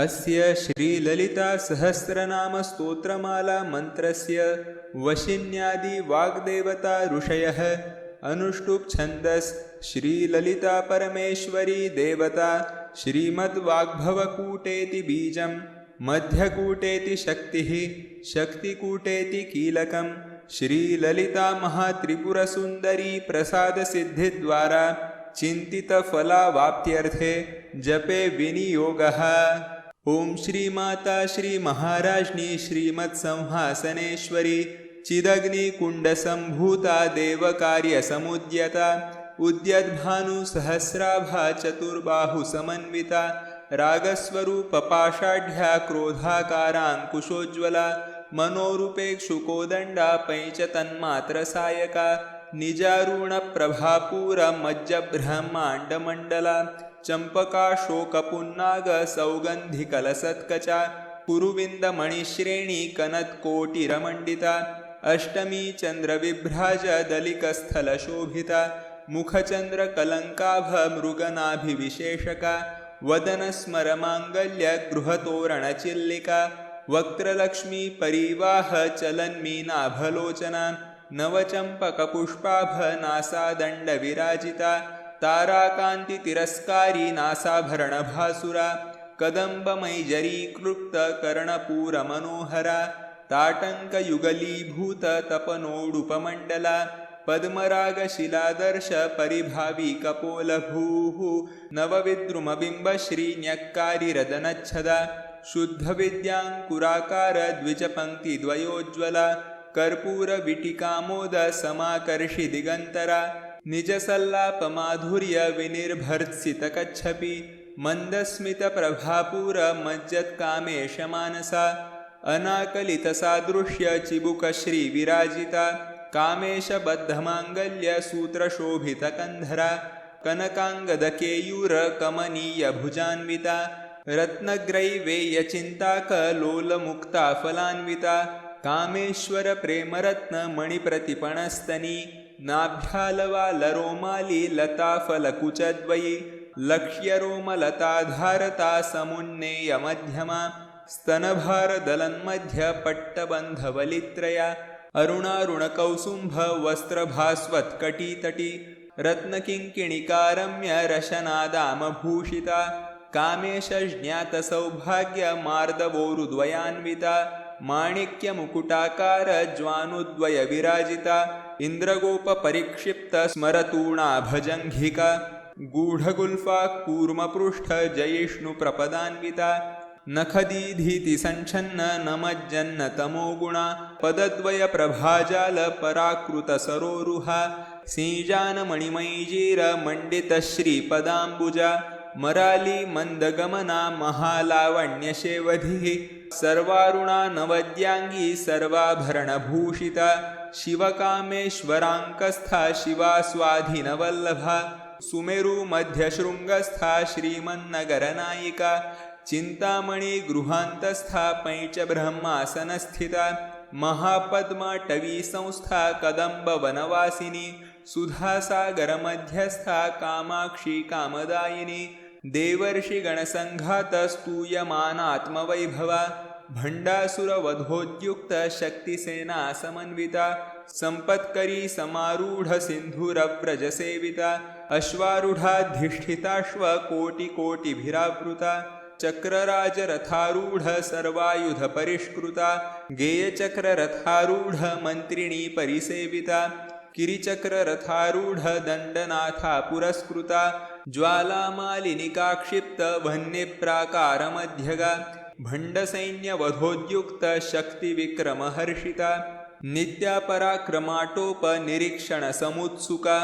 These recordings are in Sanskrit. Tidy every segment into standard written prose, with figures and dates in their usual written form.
अस्य श्रीललिता सहस्रनाम स्तोत्रमाला मंत्रस्य वशिन्यादि वाग्देवता ऋषयः अनुष्टुप छन्दस् श्रीललिता परमेश्वरी देवता श्रीमद्वाग्भवकूटेति बीजं मध्यकूटेति शक्तिः शक्तिकूटेति कीलकं श्रीललिता महात्रिपुरसुन्दरी प्रसादसिद्धिद्वारा चिन्तितफलावाप्त्यर्थे जपे विनियोगः। ओम श्रीमाता श्रीमहाराज्ञी श्रीमत्संहासनेश्वरी चिदग्निकुण्डसम्भूता देवकार्यसमुद्यता उद्यद्भानुसहस्राभा चतुर्बाहुसमन्विता रागस्वरूपपाषाढ्या क्रोधाकाराङ्कुशोज्ज्वला मनोरूपेक्षुकोदण्डा पैञ्चतन्मात्रसायका निजारुणप्रभापूरमज्जब्रह्माण्डमण्डला चम्पकाशोकपुन्नाग सौगन्धिकलसत्कचा कुरुविन्दमणिश्रेणी कनत्कोटिरमण्डिता अष्टमी चन्द्रविभ्राजदलिकस्थलशोभिता मुखचन्द्रकलङ्काभ मृगनाभिविशेषका वदनस्मरमाङ्गल्यगृहतोरणचिल्लिका वक्त्रलक्ष्मी परिवाह चलन्मीनाभलोचना नवचम्पकपुष्पाभ नासादण्डविराजिता ताराकान्तितिरस्कारी नासाभरणभासुरा कदम्बमैजरीक्लुप्तकर्णपूरमनोहरा ताटङ्कयुगलीभूततपनोडुपमण्डला पद्मरागशिलादर्श परिभावी कपोलभूः नवविद्रुमबिम्बश्रीन्यक्कारिरदनच्छदा शुद्धविद्याङ्कुराकार द्विजपङ्क्तिद्वयोज्ज्वला कर्पूरविटिकामोद समाकर्षि दिगन्तरा निजसल्लापमाधुर्य विनिर्भर्त्सितकच्छपि मन्दस्मितप्रभापूरमज्जत्कामेशमानसा अनाकलितसादृश्य चिबुकश्रीविराजिता कामेशबद्धमाङ्गल्यसूत्रशोभितकन्धरा कनकाङ्गदकेयूरकमनीयभुजान्विता रत्नग्रैवेयचिन्ताकलोलमुक्ताफलान्विता कामेश्वरप्रेमरत्नमणिप्रतिपणस्तनी नाभ्यालवालरोमाली लताफलकुचद्वयी लक्ष्यरोमलताधारता समुन्नेयमध्यमा स्तनभारदलन्मध्यपट्टबन्धवलित्रया अरुणारुणकौसुम्भवस्त्रभास्वत्कटीतटी रत्नकिङ्किणिकारम्यरशनादामभूषिता कामेशज्ञातसौभाग्यमार्दवोरुद्वयान्विता माणिक्यमुकुटाकारज्वानुद्वयविराजिता इन्द्रगोपपरिक्षिप्तस्मरतूणाभजङ्घिका गूढगुल्फा कूर्मपृष्ठजयिष्णुप्रपदान्विता नखदीधीतिसञ्छन्न नमज्जन्नतमोगुणा पदद्वयप्रभाजालपराकृतसरोरुहा सीजानमणिमयीजीरमण्डितश्रीपदाम्बुजा मराली मन्दगमना महालावण्यशेवधिः सर्वारुणा नवद्याङ्गी सर्वाभरणभूषिता शिवकामेश्वराङ्कस्था शिवा स्वाधिनवल्लभा सुमेरुमध्यशृङ्गस्था श्रीमन्नगरनायिका चिन्तामणिगृहान्तस्था पैञ्चब्रह्मासनस्थिता महापद्माटवी संस्था कदम्बवनवासिनी सुधासागरमध्यस्था कामाक्षी कामदायिनी देवर्षिगणसङ्घातस्तूयमानात्मवैभवा भण्डासुरवधोद्युक्तशक्तिसेना समन्विता सम्पत्करी समारूढसिन्धुरव्रजसेविता अश्वारूढाधिष्ठिताश्वकोटिकोटिभिरावृता चक्रराजरथारूढ सर्वायुधपरिष्कृता गेयचक्ररथारूढ मन्त्रिणी परिसेविता किरिचक्ररथारूढ दण्डनाथा पुरस्कृता ज्वालामालिनिकाक्षिप्त वह्निप्राकारमध्यगा भण्डसैन्यवधोद्युक्तशक्तिविक्रमहर्षिता नित्यापराक्रमाटोपनिरीक्षणसमुत्सुका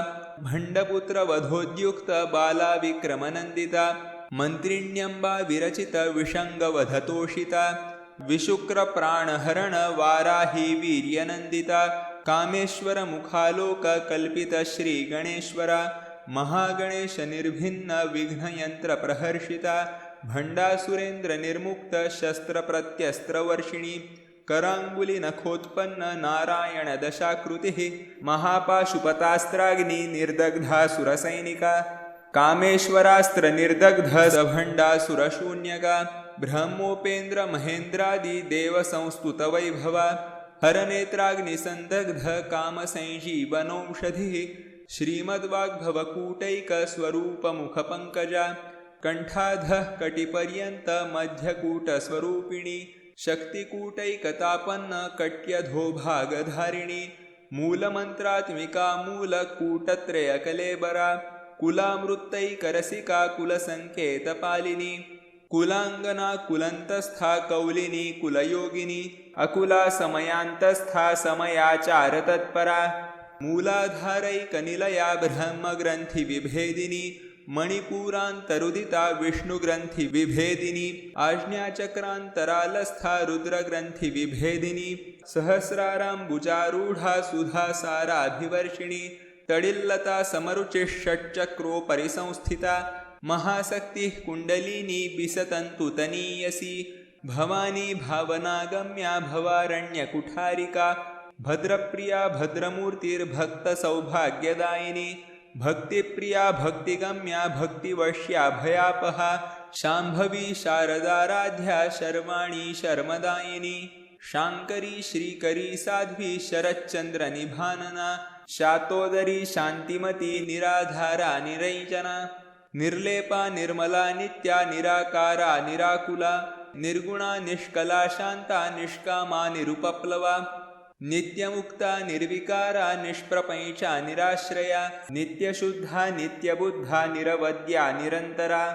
भण्डपुत्रवधोद्युक्तबालाविक्रमनन्दिता मन्त्रिण्यम्बा विरचितविषङ्गवधतोषिता विशुक्रप्राणहरणवाराही वीर्यनन्दिता कामेश्वरमुखालोककल्पितश्रीगणेश्वरा महागणेशनिर्भिन्नविघ्नयन्त्रप्रहर्षिता भण्डासुरेन्द्रनिर्मुक्तशस्त्रप्रत्यस्त्रवर्षिणी कराङ्गुलिनखोत्पन्न नारायणदशाकृतिः महापाशुपतास्त्राग्निनिर्दग्धासुरसैनिका कामेश्वरास्त्रनिर्दग्धसभण्डासुरशून्यका ब्रह्मोपेन्द्र महेन्द्रादि देव संस्तुत वैभवा हरनेत्राग्निसन्दग्ध कामसंजीवनौषधिः श्रीमद्वाग्भवकूटैकस्वरूपमुखपङ्कजा कण्ठाधः कटिपर्यन्त मध्यकूटस्वरूपिणी शक्तिकूटैकतापन्न कट्यधोभागधारिणी मूलमन्त्रात्मिका मूलकूटत्रयकलेबरा कुलामृतैकरसिका कुलसङ्केतपालिनी कुलाङ्गना कुलन्तस्था कौलिनी कुलयोगिनी अकुला समयान्तस्था समयाचारतत्परा मूलाधारैकनिलया ब्रह्मग्रन्थिविभेदिनी मणिपूरान्तरुदिता विष्णुग्रन्थिविभेदिनी आज्ञाचक्रान्तरालस्था रुद्रग्रन्थिविभेदिनी सहस्राराम्बुजारूढा सुधासाराभिवर्षिणी तडिल्लता समरुचिषट्चक्रोपरि संस्थिता महाशक्तिः कुण्डलिनी विसतन्तुतनीयसी भवानी भावनागम्या भवारण्यकुठारिका भद्रप्रिया भद्रमूर्तिर्भक्तसौभाग्यदायिनी भक्तिप्रिया भक्तिगम्या भक्तिवश्या भयापहा शाम्भवी शारदाराध्या शर्वाणी शर्मदायिनी शाङ्करी श्रीकरी साध्वी शरच्चन्द्रनिभानना शातोदरी शान्तिमती निराधारा निरञ्जना निर्लेपा निर्मला नित्या निराकारा निराकुला निर्गुणा निष्कला शान्ता निष्कामा निरुपप्लवा नित्यमुक्ता निर्विकारा निष्प्रपञ्चा निराश्रया नित्यशुद्धा नित्यबुद्धा निरवद्या निरन्तरा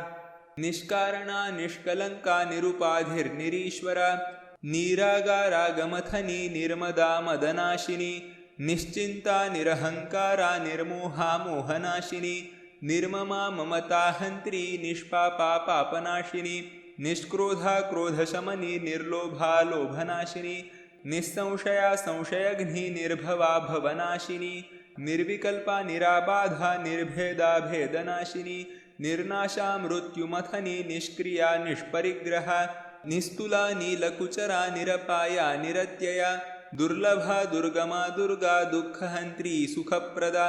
निष्कारणा निष्कलङ्का निरुपाधिर्निरीश्वरा निरागारागमथनी निर्मदा मदनाशिनी निश्चिन्ता निरहङ्कारा निर्मोहा मोहनाशिनी निर्ममा ममताहन्त्री निष्पापा पापनाशिनी निष्क्रोधा क्रोधशमनी निर्लोभा लोभनाशिनी निस्संशया संशयघ्नी निर्भवा भवनाशिनी निर्विकल्पा निराबाधा निर्भेदा भेदनाशिनी निर्नाशा मृत्युमथनी निष्क्रिया निष्परिग्रहा निस्तुला नीलकुचरा निरपाया निरत्यया दुर्लभा दुर्गमा दुर्गा दुःखहन्त्री सुखप्रदा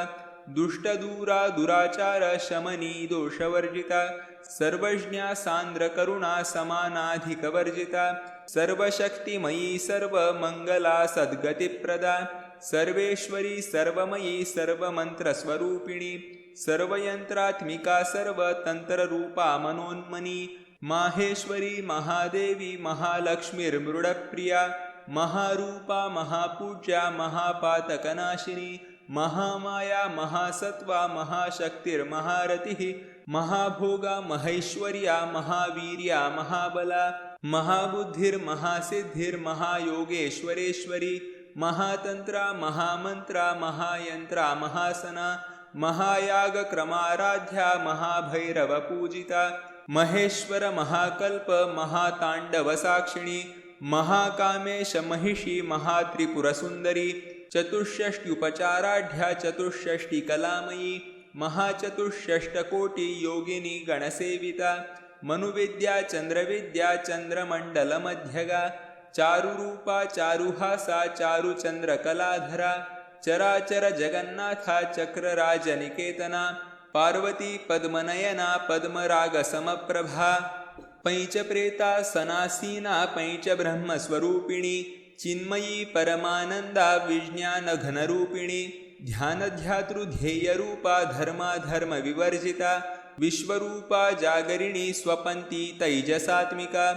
दुष्टदूरा दुराचार शमनी दोषवर्जिता सर्वज्ञा सान्द्रकरुणा समानाधिकवर्जिता सर्वशक्तिमयी सर्वमङ्गला सद्गतिप्रदा सर्वेश्वरी सर्वमयी सर्वमन्त्रस्वरूपिणी सर्वयन्त्रात्मिका सर्वतन्त्ररूपा मनोन्मनी माहेश्वरी महादेवी महालक्ष्मीर्मृडप्रिया महारूपा महापूज्या महापातकनाशिनी महामाया महासत्त्वा महाशक्तिर्महारतिः महाभोगा महेश्वर्या महावीर्या महाबला महाबुद्धिर्महासिद्धिर्महायोगेश्वरेश्वरी महातन्त्रा महामन्त्रा महायन्त्रा महासना महायागक्रमाराध्या महाभैरवपूजिता महेश्वर महाकल्प महाताण्डवसाक्षिणी महाकामेश महिषी महात्रिपुरसुन्दरी चतुष्षष्ट्युपचाराढ्या चतुष्षष्टिकलामयी महाचतुष्षष्टकोटि योगिनी गणसेविता मनुविद्या चन्द्रविद्या चन्द्रमण्डलमध्यगा चारुरूपा चारुहासा चारुचन्द्रकलाधरा चराचर जगन्नाथा चक्रराजनिकेतना पार्वती पद्मनयना पद्मरागसमप्रभा पैंचप्रेता सनासीना पैंचब्रह्मस्वरूपिणी चिन्मयी परमानन्दा विज्ञानघनरूपिणी ध्यानध्यातृध्येयरूपा धर्माधर्मविवर्जिता विश्वरूपा जागरिणी स्वपन्ती तैजसात्मिका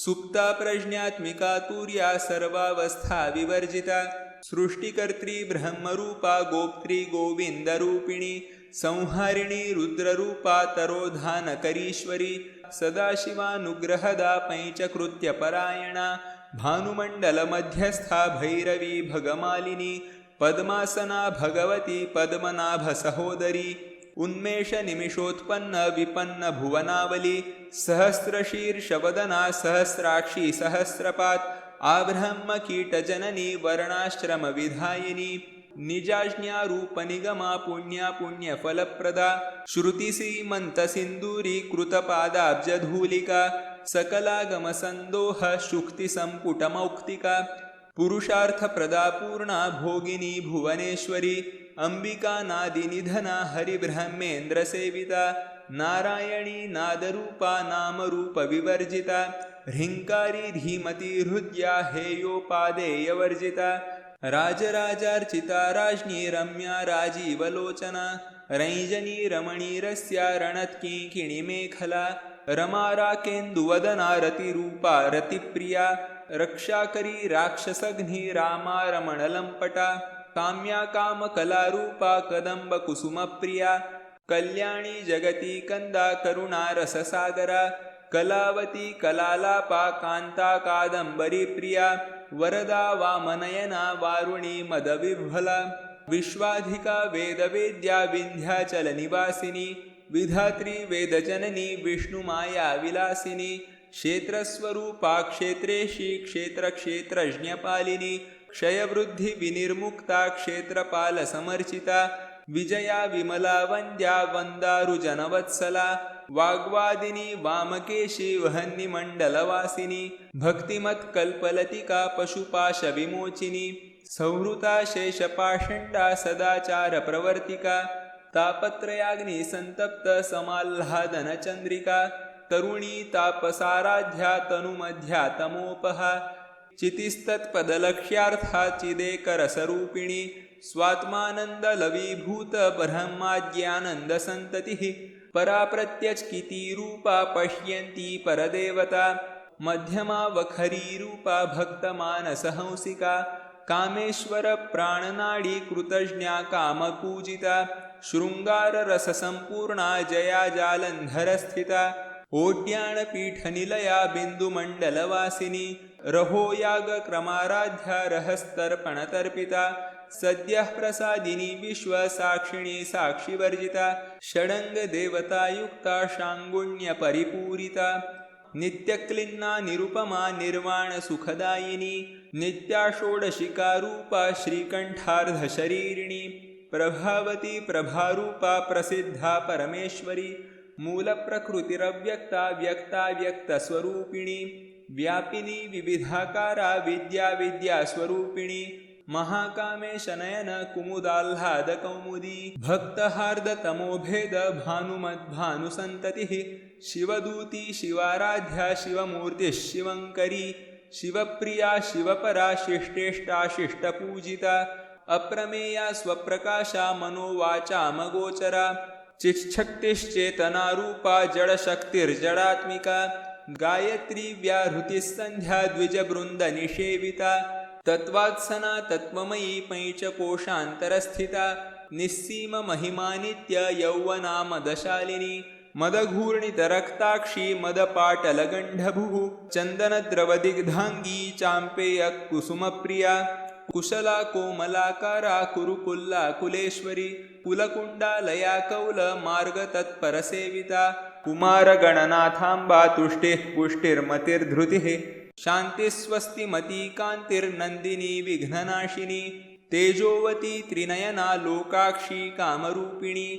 सुप्ता प्रज्ञात्मिका तुर्या सर्वावस्था विवर्जिता सृष्टिकर्त्री ब्रह्मरूपा गोप्त्री गोविन्दरूपिणी संहारिणी रुद्ररूपा तरोधानकरीश्वरी सदाशिवानुग्रहदा पैंचकृत्यपरायणा भानुमण्डलमध्यस्था भैरवी भगमालिनी पद्मासना भगवती पद्मनाभसहोदरी उन्मेषनिमिषोत्पन्न विपन्न भुवनावली सहस्रशीर्षवदना सहस्राक्षी सहस्रपात् आब्रह्मकीटजननी वर्णाश्रमविधायिनी निजाज्ञारूपनिगमा पुण्या पुण्यफलप्रदा श्रुतिसीमन्तसिन्दूरी कृतपादाब्जधूलिका सकलागमसन्दोह शुक्तिसम्पुटमौक्तिका पुरुषार्थप्रदा पूर्णा भोगिनी भुवनेश्वरी अंबिका नादिनिधना हरिब्रह्मेन्द्रसेविता नारायणी नादरूपा नामरूपविवर्जिता ह्रीङ्कारी धीमती हृद्या हेयोपादेयवर्जिता राजराजार्चिता राज्ञी रम्या राजीवलोचना रञ्जनी रमणीरस्या रणत्किङ्किणीमेखला रमा राकेन्दुवदना रतिरूपा रतिप्रिया रक्षाकरी राक्षसघ्नी रामा रमणलम्पटा काम्या कामकलारूपा कदम्बकुसुमप्रिया कल्याणी जगती कंदा करुणारससागरा कलावती कलालापा कान्ता कादम्बरी प्रिया वरदा वामनयना वारुणी मदविह्वला विश्वाधिका वेदवेद्या विन्ध्याचलनिवासिनी विधात्री वेदजननी विष्णुमाया विलासिनी क्षेत्रस्वरूपा क्षेत्रेशी क्षेत्रक्षेत्रज्ञपालिनी क्षयवृद्धि विनिर्मुक्ता क्षेत्रपालसमर्चिता विजया विमला वन्द्या वन्दारुजनवत्सला वाग्वादिनी वामकेशी वह्निमण्डलवासिनी भक्तिमत्कल्पलतिका पशुपाशविमोचिनी संहृता शेषपाषण्डा सदाचारप्रवर्तिका तापत्रयाग्नि संतप्त समाह्लादनचन्द्रिका तरुणी तापसाराध्या तनुमध्या तमोपहा चितिस्तत्पदलक्ष्यार्था चिदेकरसरूपिणी स्वात्मानन्दलवीभूत ब्रह्माद्यानन्दसन्ततिः परा प्रत्यच्कितीरूपा पश्यन्ती परदेवता मध्यमा वखरीरूपा भक्तमानसहंसिका कामेश्वर प्राणनाडी कृतज्ञा कामपूजिता शृङ्गाररससम्पूर्णा जया जालन्धरस्थिता ओड्याणपीठनिलया बिन्दुमण्डलवासिनी रहोयागक्रमाराध्या रहस्तर्पणतर्पिता सद्यः प्रसादिनी विश्वसाक्षिणी साक्षिवर्जिता षडङ्गदेवतायुक्ता शाङ्गुण्यपरिपूरिता नित्यक्लिन्ना निरुपमा निर्वाणसुखदायिनी नित्या षोडशिकारूपा श्रीकण्ठार्धशरीरिणी प्रभावती प्रभारूपा प्रसिद्धा परमेश्वरी मूलप्रकृतिरव्यक्ता व्यक्ता व्यक्तस्वरूपिणी व्यापिनी विविधाकारा विद्या विद्यास्वरूपिणी महाकामेशनयन कुमुदाह्लादकौमुदी भक्तहार्दतमोभेद भानुमद्भानुसन्ततिः शिवदूती शिवाराध्या शिवमूर्तिः शिवङ्करी शिवप्रिया शिवपरा शिष्टेष्टा शिष्टपूजिता अप्रमेया स्वप्रकाशा मनोवाचामगोचरा चिच्छक्तिश्चेतनारूपा जडशक्तिर्जडात्मिका गायत्री व्याहृतिस्सन्ध्या द्विजवृन्दनिषेविता तत्त्वात्सना तत्त्वमयी पैचकोशान्तरस्थिता निस्सीममहिमानित्य यौवना मदशालिनी मदघूर्णितरक्ताक्षी मदपाटलगण्डभुः चन्दनद्रवदिग्धाङ्गी चाम्पेयकुसुमप्रिया कुशला कोमलाकारा कुरुकुल्ला कुलेश्वरी कुलकुण्डालया कौलमार्गतत्परसेविता कुमारगणनाथाम्बा तुष्टिः पुष्टिर्मतिर्धृतिः शान्तिस्वस्तिमती कान्तिर्नन्दिनी विघ्ननाशिनी तेजोवती त्रिनयना लोकाक्षी कामरूपिणी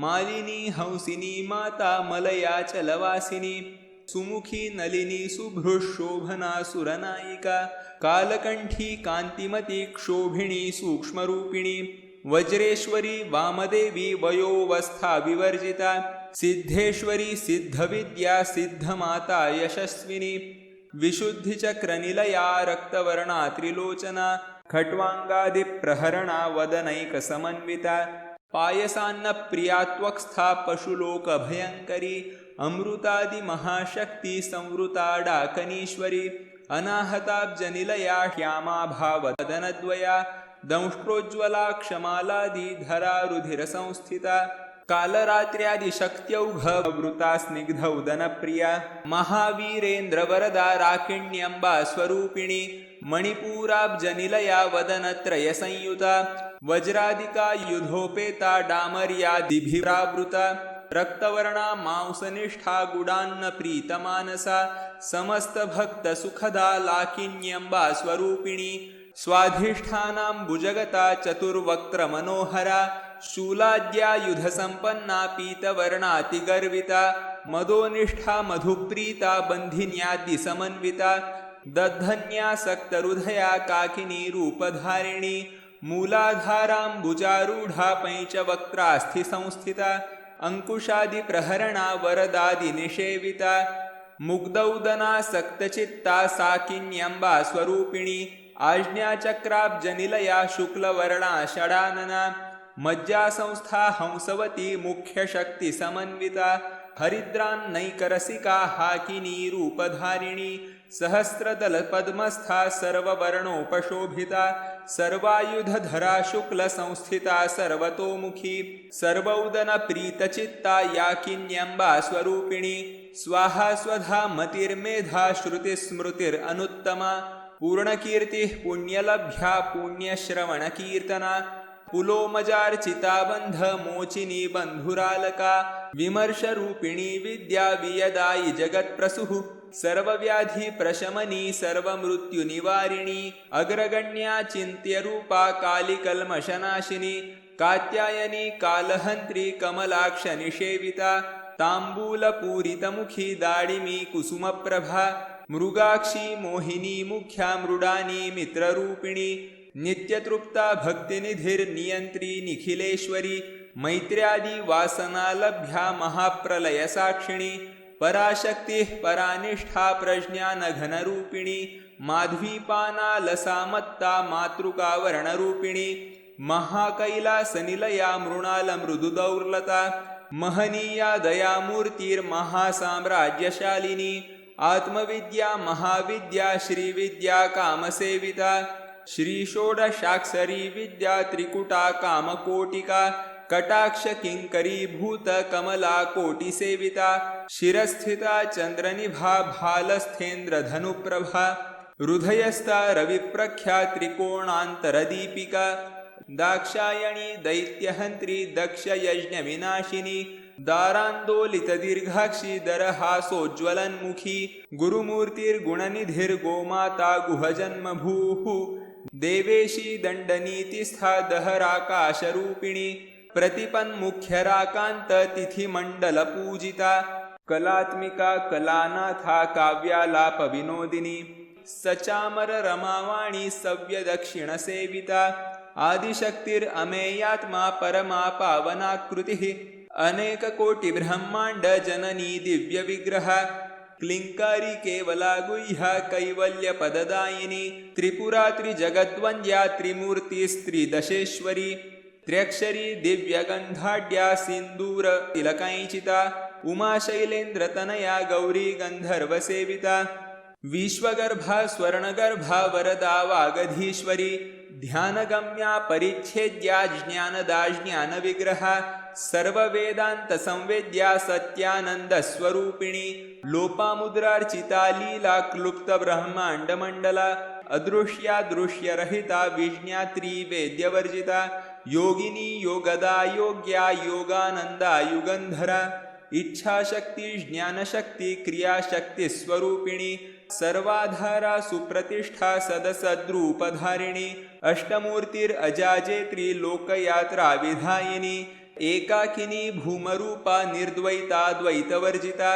मालिनी हंसिनी माता मलयाचलवासिनी सुमुखी नलिनी शुभ्रुशोभना सुरनायिका कालकण्ठी कान्तिमती क्षोभिणी सूक्ष्मरूपिणी वज्रेश्वरी वामदेवी वयोवस्था विवर्जिता सिद्धेश्वरी सिद्धविद्या सिद्धमाता यशस्विनी विशुद्धिचक्रनिलया रक्तवर्णा त्रिलोचना खट्वाङ्गादिप्रहरणा वदनैकसमन्विता पायसान्नप्रिया त्वक्स्था पशुलोकभयङ्करी अमृतादिमहाशक्ति संवृताडाकनीश्वरी अनाहताब्जनिलया श्यामाभावदनद्वया दंष्ट्रोज्ज्वला क्षमालादिधरा रुधिरसंस्थिता कालरात्र्यादिशक्त्यौघवृता स्निग्धौदनप्रिया महावीरेन्द्रवरदा राकिण्यम्बा स्वरूपिणी मणिपूराब्जनिलया वदनत्रयसंयुता वज्रादिका युधोपेता डामर्यादिभिरावृता रक्तवर्णा मांसनिष्ठा गुडान्नप्रीतमानसा समस्तभक्तसुखदा लाकिन्यम्बा स्वरूपिणी स्वाधिष्ठानाम्बुजगता चतुर्वक्त्रमनोहरा शूलाद्यायुधसम्पन्ना पीतवर्णातिगर्विता मदोनिष्ठा मधुप्रीता बन्धिन्यादिसमन्विता दद्धन्यासक्तहृदया काकिनी रूपधारिणी मूलाधाराम्बुजारूढा पैचवक्त्रास्थिसंस्थिता अंकुशादिप्रहरणा वरदादिनिषेविता मुग्धौदनासक्तचित्ता साकिन्यम्बा स्वरूपिणी आज्ञाचक्राब्जनिलया शुक्लवर्णा षडानना मज्जासंस्था हंसवती मुख्यशक्तिसमन्विता हरिद्रान्नैकरसिका हाकिनी रूपधारिणी सहस्रदलपद्मस्था सर्ववर्णोपशोभिता सर्वायुधधरा शुक्लसंस्थिता सर्वतोमुखी सर्वौदनप्रीतचित्ता याकिन्यम्बा स्वरूपिणी स्वाहा स्वधा मतिर्मेधा श्रुतिस्मृतिरनुत्तमा पूर्णकीर्तिः पुण्यलभ्या पुण्यश्रवणकीर्तना पुलोमजार्चिता बन्धमोचिनी बन्धुरालका विमर्शरूपिणी विद्या वियदायि जगत्प्रसूः सर्वव्याधिप्रशमनी सर्वमृत्युनिवारिणी अग्रगण्या चिन्त्यरूपा कालिकल्मषनाशिनी कात्यायनी कालहन्त्री कमलाक्षनिषेविता ताम्बूलपूरितमुखी दाडिमी कुसुमप्रभा मृगाक्षी मोहिनी मुख्या मृडानी मित्ररूपिणी नित्यतृप्ता भक्तिनिधिर्नियन्त्री निखिलेश्वरी मैत्र्यादि वासनालभ्या महाप्रलयसाक्षिणी पराशक्तिः परानिष्ठा प्रज्ञानघनरूपिणी माध्वीपानालसामत्ता मातृकावर्णरूपिणी महाकैलासनिलया मृणालमृदुदौर्लता महनीया दयामूर्तिर्महासाम्राज्यशालिनी आत्मविद्या महाविद्या श्रीविद्या कामसेविता श्रीषोडशाक्षरी विद्या त्रिकुटा कामकोटिका कटाक्ष किंकरीभूत कमला कोटिसेविता शिरस्थिता चंद्रनिभा भालस्थेन्द्रधनुप्रभा हृदयस्था रविप्रख्या त्रिकोणान्तरदीपिका दाक्षायणी दैत्यहन्त्री दक्षयज्ञविनाशिनी दारान्दोलितदीर्घाक्षी दरहासोज्ज्वलन्मुखी गुरुमूर्तिर्गुणनिधिर्गोमाता गुहजन्मभूः देवेशी दण्डनीतिस्था दहराकाशरूपिणी प्रतिपन्मुख्यराकान्त तिथिमण्डलपूजिता कलात्मिका कलानाथा काव्यालापविनोदिनी सचामर रमावाणी सव्यदक्षिणसेविता आदिशक्तिरमेयात्मा परमा पावनाकृतिः अनेककोटिब्रह्माण्ड जननी दिव्यविग्रह क्लिङ्कारी केवला गुह्या कैवल्यपददायिनी त्रिपुरा त्रिजगद्वन्द्या त्रिमूर्तिस्त्रिदशेश्वरी त्र्यक्षरी दिव्यगन्धाढ्या सिन्दूरतिलकैचिता उमाशैलेन्द्रतनया गौरी गन्धर्वसेविता विश्वगर्भा स्वर्णगर्भा वरदा वागधीश्वरी ध्यानगम्या परिच्छेद्या ज्ञानदा ज्ञानविग्रहा सर्ववेदान्तसंवेद्या सत्यानन्दस्वरूपिणी लोपामुद्रार्चिता लीला क्लुप्तब्रह्माण्डमण्डला अदृश्या दृश्यरहिता विज्ञात्री वेद्यवर्जिता योगिनी योगदा योग्या योगानन्दा युगन्धरा इच्छाशक्ति ज्ञानशक्ति क्रियाशक्ति स्वरूपिणी सर्वाधारा सुप्रतिष्ठा सदसद्रूपधारिणी अष्टमूर्तिरजाजेत्री लोकयात्रा विधायिनी एकाकिनी भूमरूपा निर्द्वैताद्वैतवर्जिता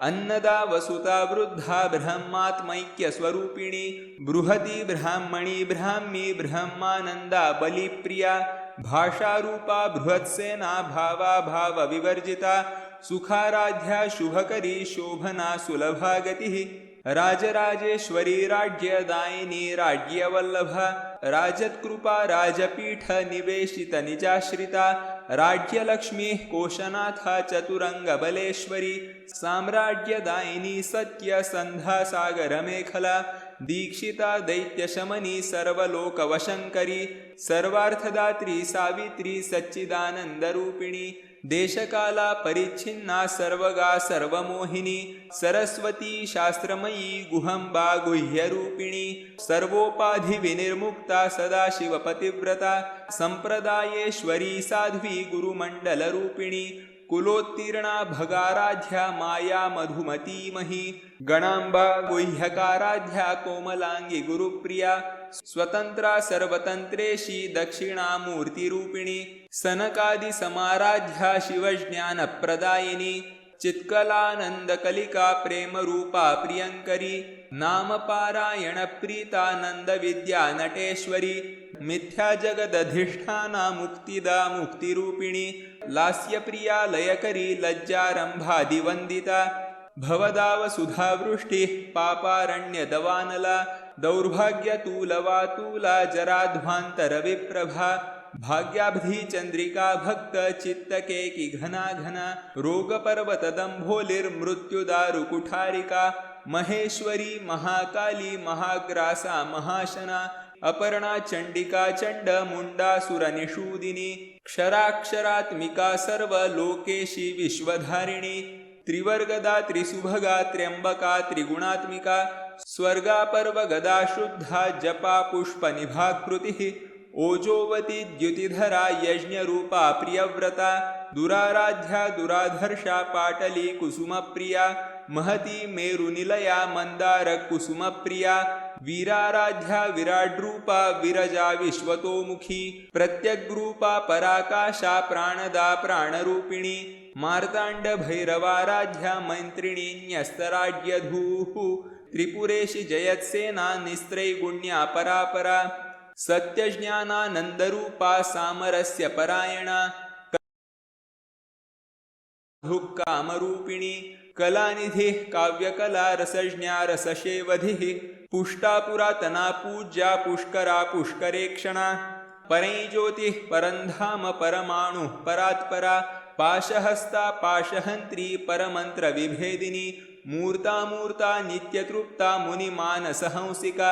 अन्नदा वसुता वृद्धा ब्रह्मात्मैक्यस्वरूपिणी बृहती ब्राह्मणी ब्राह्मी ब्रह्मानन्दा बलिप्रिया भाषारूपा बृहत्सेना भावाभावविवर्जिता सुखाराध्या शुभकरी शोभना सुलभा गतिः राजराजेश्वरी राज्यदायिनी राज्यवल्लभा राजत्कृपा राजपीठ निवेशित निजाश्रिता राज्यलक्ष्मीः कोशनाथा चतुरंगबलेश्वरी साम्राज्यदायिनी सत्यसन्धासागरमेखला दीक्षिता दैत्यशमनी सर्वलोकवशङ्करी सर्वार्थदात्री सावित्री सच्चिदानन्दरूपिणी देशकाला परिच्छिन्ना सर्वगा सर्वमोहिनी सरस्वती शास्त्रमयी गुहंबा गुह्यरूपिणी सर्वोपाधिविनिर्मुक्ता सदाशिवपतिव्रता संप्रदायेश्वरी साध्वी गुरुमण्डलरूपिणी कुलोत्तीर्णा भगाराध्या माया मधुमतीमही गणाम्बा गुह्यकाराध्या कोमलांगी गुरुप्रिया स्वतंत्रा सर्वतंत्रेशी दक्षिणामूर्तिरूपिणी सनकादि समाराध्या शिवज्ञानप्रदायिनी चित्कलानन्दकलिका प्रेमरूपा प्रियङ्करी नामपारायणप्रीता नन्दविद्या नटेश्वरी मिथ्या जगदधिष्ठाना मुक्तिदा मुक्तिरूपिणी लास्यप्रिया लयकरी लज्जारंभादिवंदिता भवदाव सुधावृष्टिः पापारण्यदवानला दौर्भाग्यतूलवातूला जराध्वान्तरविप्रभा भाग्याब्धी चंद्रिका भक्त चित्तकेकी घना घना रोगपर्वतदंभोलिर्मृत्युदारुकुठारिका महेश्वरी महाकाली महाग्रासा महाशना अपर्णा चंडिका चंड मुंडासुरनिषूदिनी क्षराक्षरात्मिका सर्वलोकेशी विश्वधारिणी त्रिवर्गदा त्रिसुभगा त्र्यंबका त्रिगुणात्मिका स्वर्गा पर्वगदा शुद्धा जपा पुष्पनिभाकृतिः ओजोवती द्युतिधरा यज्ञरूपा प्रियव्रता दुराराध्या दुराधर्षा पाटली कुसुमप्रिया महती मेरुनिलया मंदार कुसुमप्रिया वीराराध्या विराड्रूपा विरजा विश्वतोमुखी प्रत्यग्रूपा पराकाशा प्राणदा प्राणरूपिणी मार्तांड भैरवाराध्या मैत्रिणी न्यस्तराज्यधूः त्रिपुरेशि जयत्सेना निस्त्रैगुण्या परापरा सत्यज्ञानानन्दरूपा सामरस्य परायणा कामरूपिणी कलानिधिः काव्यकला रसज्ञा रसशेवधिः पुष्टा पुरातना पूज्या पुष्करा पुष्करेक्षणा परैज्योतिः परन्धाम परमाणुः परात्परा पाशहस्ता पाशहन्त्री परमन्त्रविभेदिनी मूर्ता नित्यतृप्ता मुनिमानसहंसिका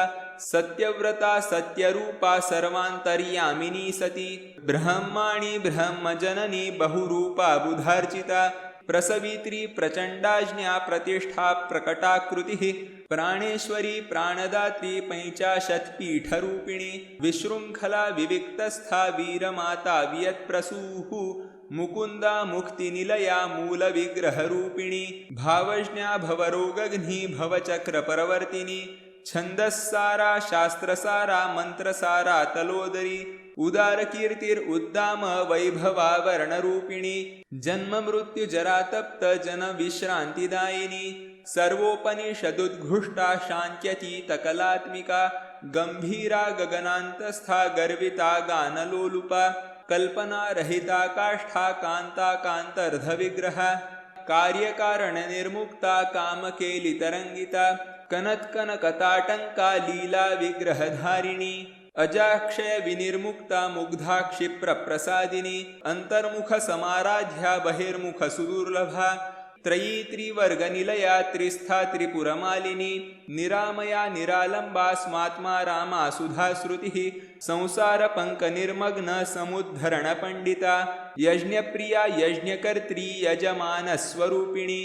सत्यव्रता सत्यरूपा सर्वान्तर्यामिनी सती ब्रह्माणि ब्रह्मजननी बहुरूपा बुधार्चिता प्रसवित्री प्रचण्डाज्ञा प्रतिष्ठा प्रकटाकृतिः प्राणेश्वरी प्राणदात्री पंचाशत्पीठरूपिणी विशृङ्खला विविक्तस्था वीरमाता वियत्प्रसूः मुकुंदा मुक्तिनिलया मूलविग्रहरूपिणी भावज्ञा भवरोगघ्नी भवचक्रपरवर्तिनी छन्दस्सारा शास्त्रसारा मन्त्रसारा तलोदरी उदारकीर्तिरुद्दाम वैभवावर्णरूपिणी जन्ममृत्युजरातप्त जनविश्रान्तिदायिनी सर्वोपनिषदुद्घुष्टा शान्त्यतीतकलात्मिका गंभीरा गगनान्तस्था गर्विता गानलोलुपा कल्पनारहिता काष्ठा कांता कांतर्धविग्रहा कार्यकारणनिर्मुक्ता कामकेलितरंगिता कनत्कनकताटंका लीला विग्रहधारिणी अजाक्षय विनिर्मुक्ता मुग्धा क्षिप्रप्रसादिनी अंतर्मुख समाराध्या बहिर्मुख सुदुर्लभा त्रयी त्रिवर्गनिलया त्रिस्था त्रिपुरमालिनी निरामया निरालंबा स्मात्मा रामा सुधाश्रुतिः संसारपङ्कनिर्मग्न समुद्धरण पंडिता यज्ञप्रिया यज्ञकर्त्री यजमानस्वरूपिणी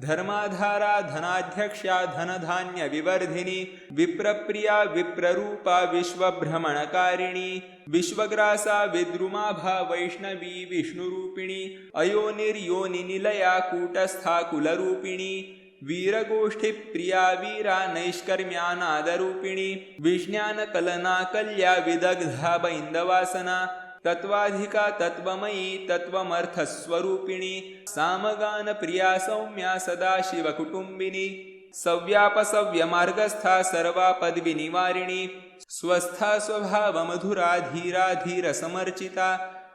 धर्माधारा धनाध्यक्षा धनधान्य विवर्धिनी विप्रप्रिया विप्ररूपा विश्वभ्रमणकारिणी विश्वग्रासा विद्रुमाभा वैष्णवी विष्णुरूपिणी अयोनिर्योनिनिलया कूटस्था कुलरूपिणी वीरगोष्ठीप्रिया वीरा नैष्कर्म्यानादरूपिणी विज्ञानकलनाकल्या विदग्धा बैन्दवासना तत्वाधिका तत्वमयी तत्वमर्थस्वरूपिणी सामगानप्रिया सौम्या सदाशिवकुटुम्बिनी सव्यापसव्यमार्गस्था सर्वापद्विनिवारिणी स्वस्था स्वभावमधुरा धीरा धीरसमर्चिता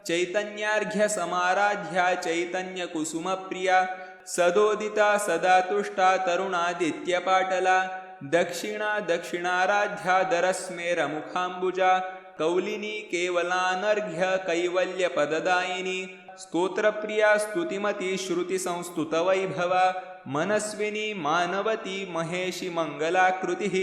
चैतन्यार्घ्यसमाराध्या चैतन्यकुसुमप्रिया सदोदिता सदा तुष्टा तरुणादित्यपाटला दक्षिणा दक्षिणाराध्या दरस्मेरमुखाम्बुजा कौलिनी केवलानर्घ्य कैवल्यपददायिनी स्तोत्रप्रिया स्तुतिमती श्रुतिसंस्तुतवैभवा मनस्विनी मानवती महेशी मंगलाकृतिः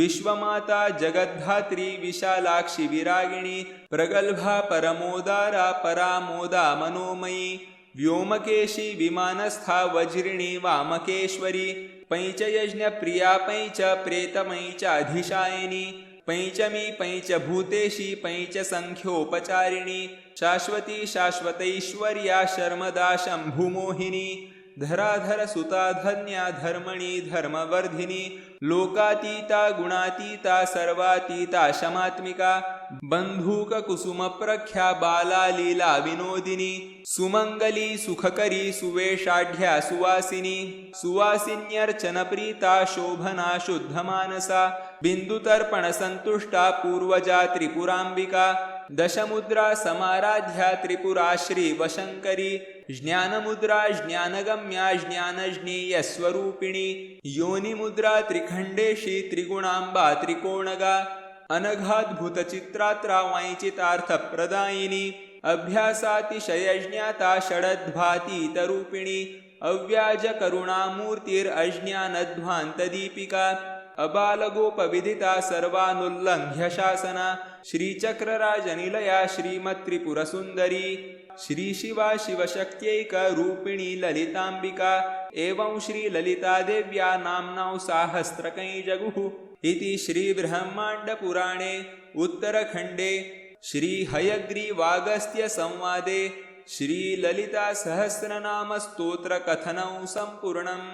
विश्वमाता जगद्धात्री विशालाक्षि विरागिणी प्रगल्भा परमोदारा परामोदा मनोमयी व्योमकेशी विमानस्था वज्रिणी वामकेश्वरी पैंचयज्ञप्रिया पैंच प्रेतमयीचाधिशायिनी पैंचमी पैंचभूतेशी पैंचसंख्योपचारिणी शाश्वती शाश्वतैश्वर्या शर्मदा शंभुमोहिनी धराधर सुता धन्या धर्मणी धर्मवर्धिनी लोकातीता गुणातीता सर्वातीता शमात्मिका बंधूक कुसुम प्रख्या बाला लीला विनोदिनी सुमंगली सुखकरी सुवेशाढ्या सुवासिनी सुवासिन्यर्चन प्रीता शोभना शुद्धमानसा बिन्दुतर्पणसन्तुष्टा पूर्वजा त्रिपुराम्बिका दशमुद्रा समाराध्या त्रिपुरा श्रीवशङ्करी ज्ञानमुद्रा ज्ञानगम्या ज्ञानज्ञेयस्वरूपिणी योनिमुद्रा त्रिखण्डेशी त्रिगुणाम्बा त्रिकोणगा अनघाद्भुतचित्रात्रा वैचितार्थप्रदायिनी अभ्यासातिशयज्ञाता षडद्भातीतरूपिणी अव्याजकरुणामूर्तिरज्ञानध्वान्तदीपिका अबालगोपविदिता सर्वानुल्लङ्घ्य शासना श्रीचक्रराजनिलया श्रीमत्त्रिपुरसुन्दरी श्रीशिवा शिवशक्त्यैकरूपिणी ललिताम्बिका एवं श्रीललितादेव्या नाम्नौ साहस्रकैजगुः इति श्रीब्रह्माण्डपुराणे उत्तरखण्डे श्रीहयग्रीवागस्त्यसंवादे श्रीललितासहस्रनामस्तोत्रकथनं सम्पूर्णम्।